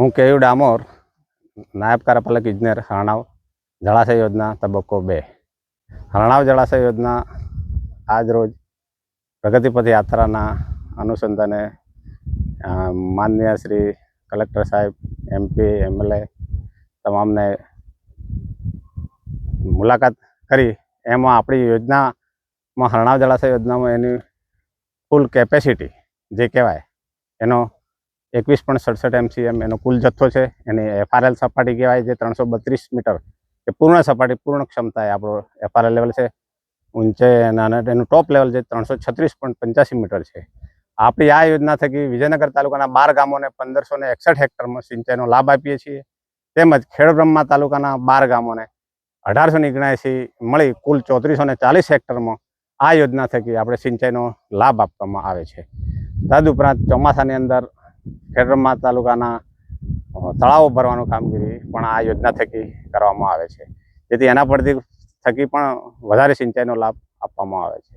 હું કેયુ ડામોર, નાયબ કાર્યપાલક ઇજનેર હરણાવ જળાશય યોજના તબક્કો 2. હરણાવ જળાશય યોજના આજ રોજ પ્રગતિપથ યાત્રાના અનુસંધાને માનનીય શ્રી કલેક્ટર સાહેબ, MP, MLA તમામને મુલાકાત કરી. એમાં આપણી યોજનામાં હરણાવ જળાશય યોજનામાં એની ફૂલ કેપેસિટી જે કહેવાય એનો 21.67 MCM એનો કુલ જથ્થો છે. એની FRL સપાટી કહેવાય જે 332 મીટર એ પૂર્ણ સપાટી પૂર્ણ ક્ષમતાએ આપણો FRL લેવલ છે. ઊંચે અને એનું ટોપ લેવલ જે 336.85 મીટર છે. આપણી આ યોજના થકી વિજયનગર તાલુકાના 12 ગામોને 1561 હેક્ટરમાં સિંચાઈનો લાભ આપીએ છીએ. તેમજ ખેડબ્રહ્મા તાલુકાના 12 ગામોને 1879 મળી કુલ 3440 હેક્ટરમાં આ યોજના થકી આપણે સિંચાઈનો લાભ આપવામાં આવે છે. તદુપરાંત ચોમાસાની અંદર ખેડબ્રહ્મા તાલુકાના તળાવો ભરવાનું કામગીરી પણ આ યોજના થકી કરવામાં આવે છે, જેથી એના પરથી થકી પણ વધારે સિંચાઈનો લાભ આપવામાં આવે છે.